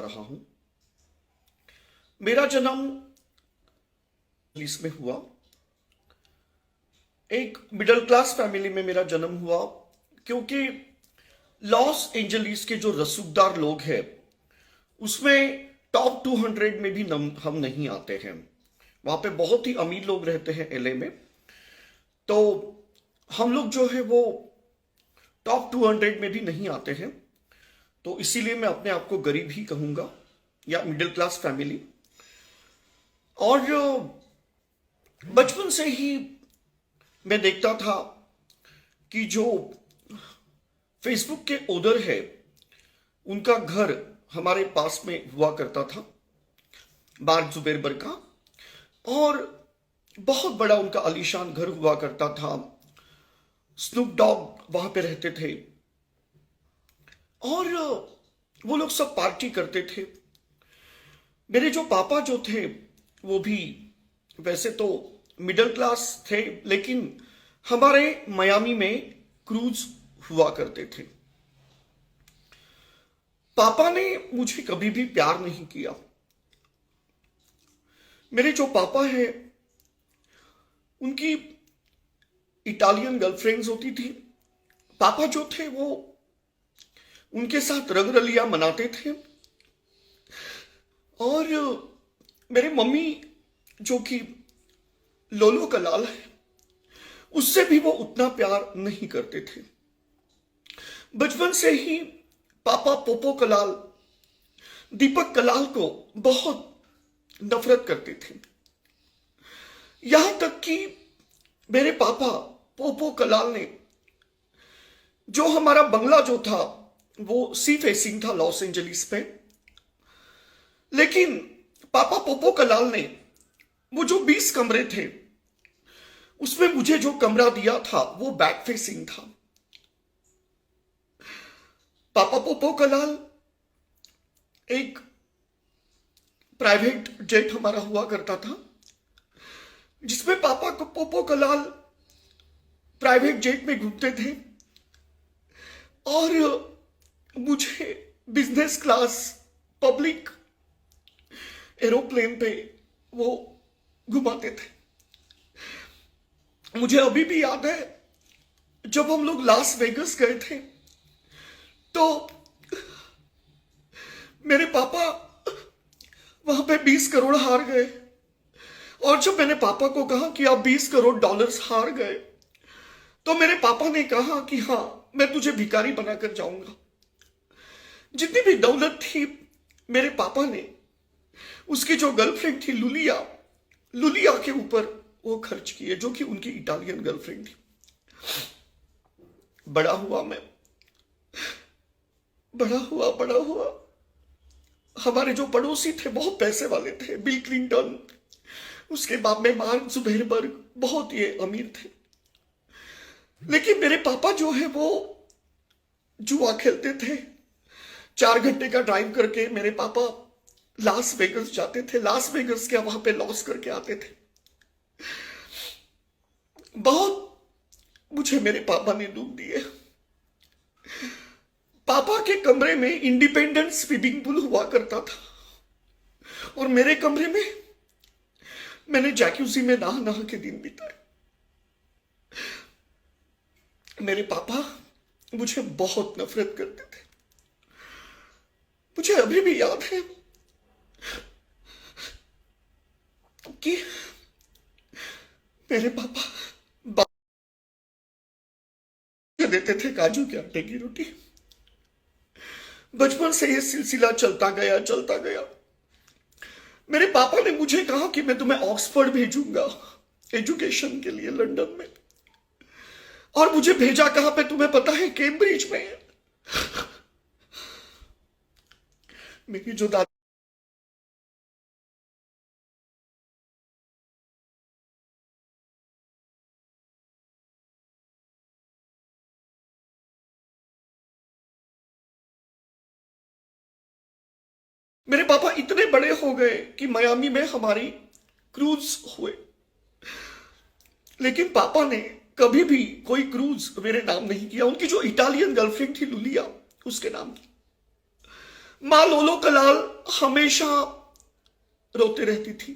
रहा हूं। मेरा जन्म में हुआ। एक मिडिल क्लास फैमिली में मेरा जन्म हुआ, क्योंकि लॉस एंजलिस के जो रसूखदार लोग हैं उसमें टॉप 200 में भी हम नहीं आते हैं। वहां पे बहुत ही अमीर लोग रहते हैं एलए में, तो हम लोग जो है वो टॉप 200 में भी नहीं आते हैं। तो इसीलिए मैं अपने आप को गरीब ही कहूंगा, या मिडिल क्लास फैमिली। और बचपन से ही मैं देखता था कि जो फेसबुक के ओनर है उनका घर हमारे पास में हुआ करता था, मार्क जुबेरबर्ग का, और बहुत बड़ा उनका आलीशान घर हुआ करता था। स्नूप डॉग वहां पे रहते थे और वो लोग सब पार्टी करते थे। मेरे जो पापा जो थे वो भी वैसे तो मिडिल क्लास थे, लेकिन हमारे मियामी में क्रूज हुआ करते थे। पापा ने मुझे कभी भी प्यार नहीं किया। मेरे जो पापा हैं उनकी इटालियन गर्लफ्रेंड्स होती थी। पापा जो थे वो उनके साथ रंगरलिया मनाते थे, और मेरे मम्मी जो कि लोलो कलाल है उससे भी वो उतना प्यार नहीं करते थे। बचपन से ही पापा पोपो कलाल, दीपक कलाल को बहुत नफरत करते थे। यहां तक कि मेरे पापा पोपो कलाल ने, जो हमारा बंगला जो था वो सी फेसिंग था लॉस एंजलिस पे, लेकिन पापा पोपो कलाल ने वो जो 20 कमरे थे उसमें मुझे जो कमरा दिया था वो बैक फेसिंग था। पापा पोपो कलाल, एक प्राइवेट जेट हमारा हुआ करता था जिसमें पापा को पोपो कलाल प्राइवेट जेट में घूमते थे, और मुझे बिजनेस क्लास पब्लिक एरोप्लेन पे वो घुमाते थे। मुझे अभी भी याद है जब हम लोग लास वेगस गए थे तो मेरे पापा वहां पे 20 करोड़ हार गए, और जब मैंने पापा को कहा कि आप 20 करोड़ डॉलर्स हार गए तो मेरे पापा ने कहा कि हाँ, मैं तुझे भिखारी बनाकर जाऊंगा। जितनी भी दौलत थी मेरे पापा ने उसकी जो गर्लफ्रेंड थी लुलिया, लुलिया के ऊपर वो खर्च किए, जो कि उनकी इटालियन गर्लफ्रेंड थी। बड़ा हुआ मैं, बड़ा हुआ। हमारे जो पड़ोसी थे बहुत पैसे वाले थे, बिल क्लिंटन, उसके बाद में मार्क जुबेरबर्ग, बहुत ये अमीर थे। लेकिन मेरे पापा जो है वो जुआ खेलते थे। 4 घंटे का ड्राइव करके मेरे पापा लास वेगस जाते थे। लास वेगस के वहां पे लॉस करके आते थे। बहुत मुझे मेरे पापा ने दुख दिए। पापा के कमरे में इंडिपेंडेंट स्विमिंग पूल हुआ करता था, और मेरे कमरे में मैंने जैक्यूजी में नहा नहा के दिन बिताए। मेरे पापा मुझे बहुत नफरत करते थे। मुझे अभी भी याद है कि मेरे पापा देते थे काजू के आटे की रोटी। बचपन से यह सिलसिला चलता गया। मेरे पापा ने मुझे कहा कि मैं तुम्हें ऑक्सफोर्ड भेजूंगा एजुकेशन के लिए, लंदन में। और मुझे भेजा कहां पे तुम्हें पता है? कैम्ब्रिज में। मेरी जो दादी, मेरे पापा इतने बड़े हो गए कि मियामी में हमारी क्रूज हुए, लेकिन पापा ने कभी भी कोई क्रूज मेरे नाम नहीं किया। उनकी जो इटालियन गर्लफ्रेंड थी लुलिया, उसके नाम की। माँ लोलो कलाल हमेशा रोते रहती थी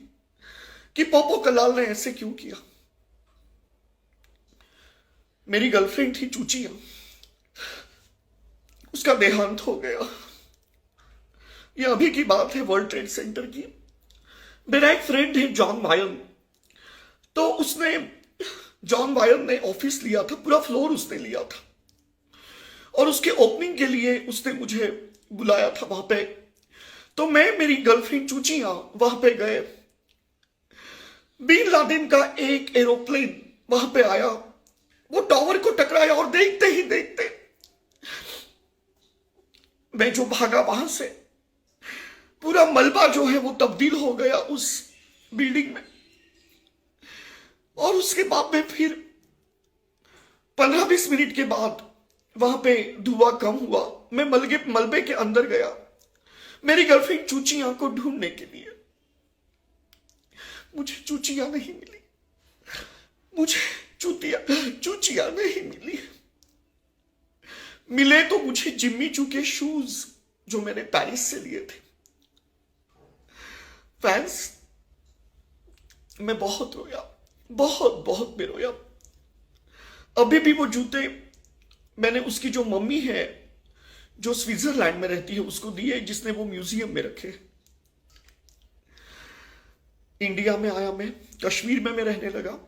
कि पोपो कलाल ने ऐसे क्यों किया। मेरी गर्लफ्रेंड थी चूचिया, उसका देहांत हो गया। यह अभी की बात है, वर्ल्ड ट्रेड सेंटर की। मेरा एक फ्रेंड है जॉन वायन, तो उसने जॉन वायन ने ऑफिस लिया था, पूरा फ्लोर उसने लिया था, और उसके ओपनिंग के लिए उसने मुझे बुलाया था वहां पे। तो मैं, मेरी गर्लफ्रेंड चूचिया वहां पे गए। बिन लादेन का एक एरोप्लेन वहां पे आया, वो टावर को टकराया, और देखते ही देखते मैं जो भागा वहां से, पूरा मलबा जो है वो तब्दील हो गया उस बिल्डिंग में। और उसके बाद में फिर 15-20 मिनट के बाद वहां पे धुआं कम हुआ। मैं मलबे के अंदर गया मेरी गर्लफ्रेंड चूचिया को ढूंढने के लिए। मुझे चूचिया नहीं मिली, मुझे चूचिया नहीं मिली। मिले तो मुझे जिम्मी चू के शूज जो मैंने पेरिस से लिए थे। फैंस, मैं बहुत रोया, बहुत मैं रोया। अभी भी वो जूते मैंने उसकी जो मम्मी है जो स्विट्जरलैंड में रहती है उसको दिए, जिसने वो म्यूजियम में रखे। इंडिया में आया मैं, कश्मीर में मैं रहने लगा।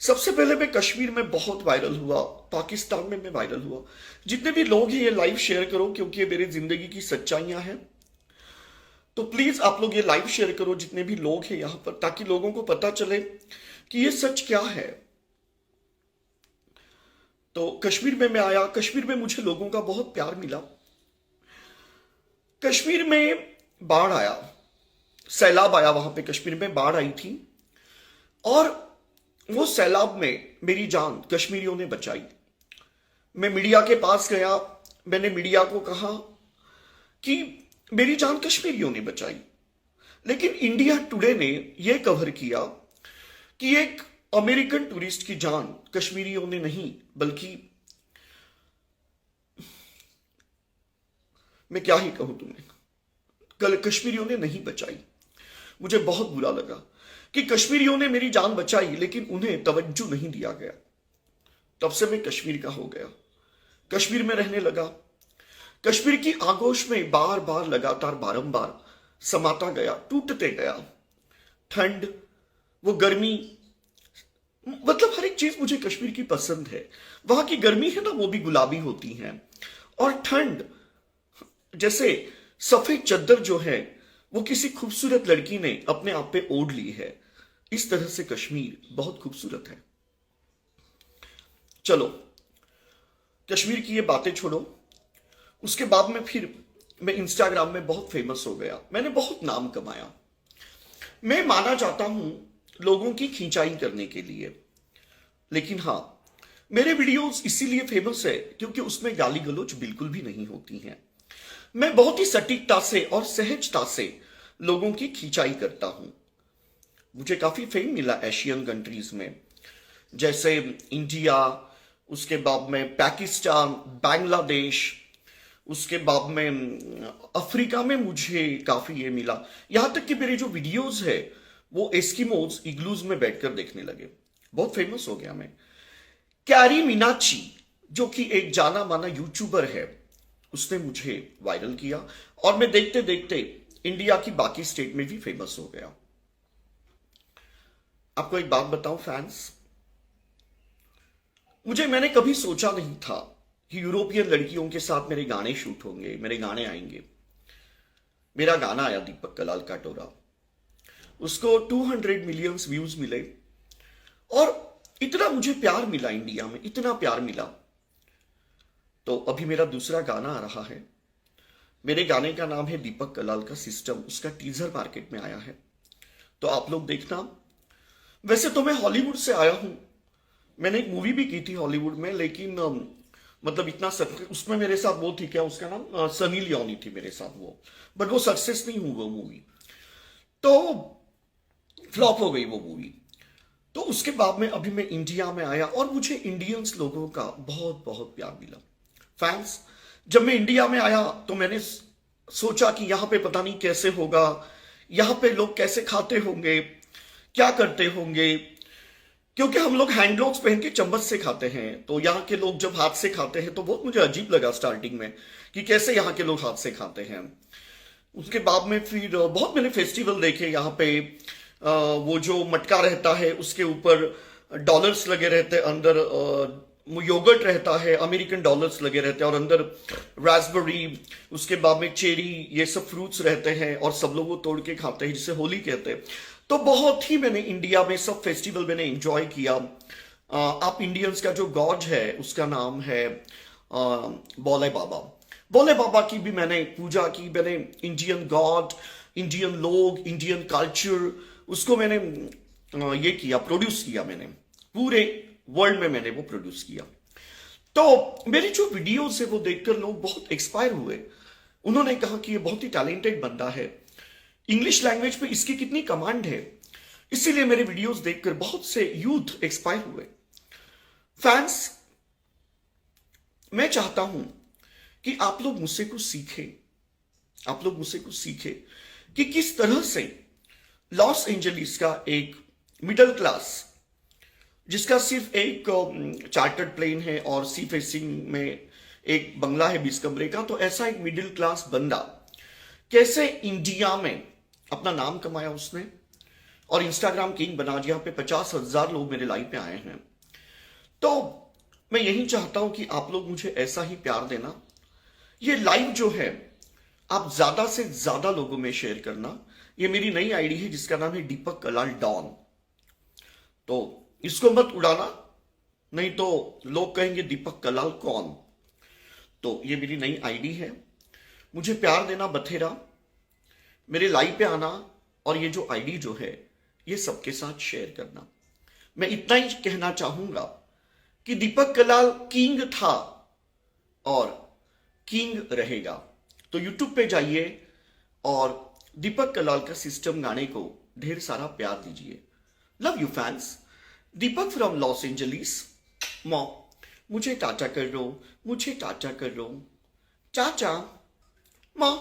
सबसे पहले मैं कश्मीर में बहुत वायरल हुआ, पाकिस्तान में मैं वायरल हुआ। जितने भी लोग हैं ये लाइव शेयर करो, क्योंकि ये मेरी जिंदगी की सच्चाइयां हैं। तो प्लीज आप लोग ये लाइव शेयर करो जितने भी लोग हैं यहां पर, ताकि लोगों को पता चले कि ये सच क्या है। तो कश्मीर में मैं आया, कश्मीर में मुझे लोगों का बहुत प्यार मिला। कश्मीर में बाढ़ आया, सैलाब आया, वहां पे कश्मीर में बाढ़ आई थी, और वो सैलाब में मेरी जान कश्मीरियों ने बचाई। मैं मीडिया के पास गया, मैंने मीडिया को कहा कि मेरी जान कश्मीरियों ने बचाई। लेकिन इंडिया टुडे ने यह कवर किया कि एक अमेरिकन टूरिस्ट की जान कश्मीरियों ने नहीं, बल्कि मैं क्या ही कहूं तुम्हें, कल कश्मीरियों ने नहीं बचाई। मुझे बहुत बुरा लगा कि कश्मीरियों ने मेरी जान बचाई लेकिन उन्हें तवज्जो नहीं दिया गया। तब से मैं कश्मीर का हो गया, कश्मीर में रहने लगा। कश्मीर की आगोश में बार बार लगातार बारंबार समाता गया, टूटते गया। ठंड, वो गर्मी, मतलब हर एक चीज मुझे कश्मीर की पसंद है। वहां की गर्मी है ना, वो भी गुलाबी होती है, और ठंड जैसे सफेद चद्दर जो है वो किसी खूबसूरत लड़की ने अपने आप पे ओढ़ ली है। इस तरह से कश्मीर बहुत खूबसूरत है। चलो, कश्मीर की ये बातें छोड़ो। उसके बाद में फिर मैं इंस्टाग्राम में बहुत फेमस हो गया, मैंने बहुत नाम कमाया। मैं माना जाता हूं लोगों की खिंचाई करने के लिए, लेकिन हां, मेरे वीडियोस इसीलिए फेमस है क्योंकि उसमें गाली गलौज बिल्कुल भी नहीं होती हैं। मैं बहुत ही सटीकता से और सहजता से लोगों की खिंचाई करता हूं। मुझे काफी फेम मिला एशियन कंट्रीज में, जैसे इंडिया, उसके बाद में पाकिस्तान, बांग्लादेश, उसके बाद में अफ्रीका में मुझे काफी ये मिला। यहां तक कि मेरे जो वीडियोस है वो एस्किमोज इग्लूज में बैठकर देखने लगे। बहुत फेमस हो गया मैं। कैरी मिनाची, जो कि एक जाना माना यूट्यूबर है, उसने मुझे वायरल किया, और मैं देखते देखते इंडिया की बाकी स्टेट में भी फेमस हो गया। आपको एक बात बताऊं फैंस, मैंने कभी सोचा नहीं था कि यूरोपियन लड़कियों के साथ मेरे गाने शूट होंगे, मेरे गाने आएंगे। मेरा गाना आया दीपक कलाल का टोरा, उसको 200 मिलियन व्यूज मिले, और इतना मुझे प्यार मिला इंडिया में, इतना प्यार मिला। तो अभी मेरा दूसरा गाना आ रहा है। मेरे गाने का नाम है दीपक कलाल का सिस्टम, उसका टीजर मार्केट में आया है, तो आप लोग देखना। वैसे तो मैं हॉलीवुड से आया हूं, मैंने एक मूवी भी की थी हॉलीवुड में, लेकिन मतलब इतना उसमें मेरे साथ वो थी, क्या उसका नाम, सनी लियोनी थी मेरे साथ वो, बट वो सक्सेस नहीं हुआ वो मूवी, तो फ्लॉप हो गई वो मूवी। तो उसके बाद में अभी मैं इंडिया में आया, और मुझे इंडियंस लोगों का बहुत बहुत प्यार मिला। फैंस, जब मैं इंडिया में आया तो मैंने सोचा कि यहाँ पे पता नहीं कैसे होगा, यहाँ पे लोग कैसे खाते होंगे, क्या करते होंगे, क्योंकि हम लोग हैंड ग्लोव्स पहन के चम्मच से खाते हैं। तो यहाँ के लोग जब हाथ से खाते हैं तो बहुत मुझे अजीब लगा स्टार्टिंग में कि कैसे यहाँ के लोग हाथ से खाते हैं। उसके बाद में फिर बहुत मैंने फेस्टिवल देखे यहाँ पे। वो जो मटका रहता है उसके ऊपर डॉलर्स लगे रहते हैं, अंदर योगर्ट रहता है, अमेरिकन डॉलर्स लगे रहते हैं और अंदर रास्पबेरी, उसके बाद में चेरी, ये सब फ्रूट्स रहते हैं और सब लोग वो तोड़ के खाते हैं, जिसे होली कहते हैं। तो बहुत ही मैंने इंडिया में सब फेस्टिवल मैंने एंजॉय किया। आप इंडियंस का जो गॉड है उसका नाम है भोले बाबा। भोले बाबा की भी मैंने पूजा की। मैंने इंडियन गॉड, इंडियन लोग, इंडियन कल्चर, उसको मैंने ये किया, प्रोड्यूस किया। मैंने पूरे वर्ल्ड में मैंने वो प्रोड्यूस किया। तो मेरी जो वीडियोस है वो देखकर लोग बहुत एक्सपायर हुए। उन्होंने कहा कि ये बहुत ही टैलेंटेड बंदा है, इंग्लिश लैंग्वेज पे इसकी कितनी कमांड है। इसीलिए मेरे वीडियोस देखकर बहुत से यूथ एक्सपायर हुए। फैंस, मैं चाहता हूं कि आप लोग मुझसे कुछ सीखें, आप लोग मुझसे कुछ सीखें कि किस तरह से लॉस एंजलिस का एक मिडिल क्लास, जिसका सिर्फ एक चार्टर्ड प्लेन है और सी फेसिंग में एक बंगला है 20 कमरे का, तो ऐसा एक मिडिल क्लास बंदा कैसे इंडिया में अपना नाम कमाया उसने और इंस्टाग्राम किंग बना, जहां पे 50,000 लोग मेरे लाइव पे आए हैं। तो मैं यही चाहता हूं कि आप लोग मुझे ऐसा ही प्यार देना। ये लाइव जो है आप ज्यादा से ज्यादा लोगों में शेयर करना। ये मेरी नई आईडी है जिसका नाम है दीपक कलाल डॉन। तो इसको मत उड़ाना, नहीं तो लोग कहेंगे दीपक कलाल कौन। तो ये मेरी नई आईडी है, मुझे प्यार देना बथेरा, मेरे लाइव पे आना और ये जो आईडी जो है ये सबके साथ शेयर करना। मैं इतना ही कहना चाहूंगा कि दीपक कलाल किंग था और किंग रहेगा। तो यूट्यूब पे जाइए और दीपक कलाल का सिस्टम गाने को ढेर सारा प्यार दीजिए। Love you fans. Deepak from Los Angeles. Mom, मुझे टाटा कर दो, मुझे टाटा कर दो, चाचा, मॉम।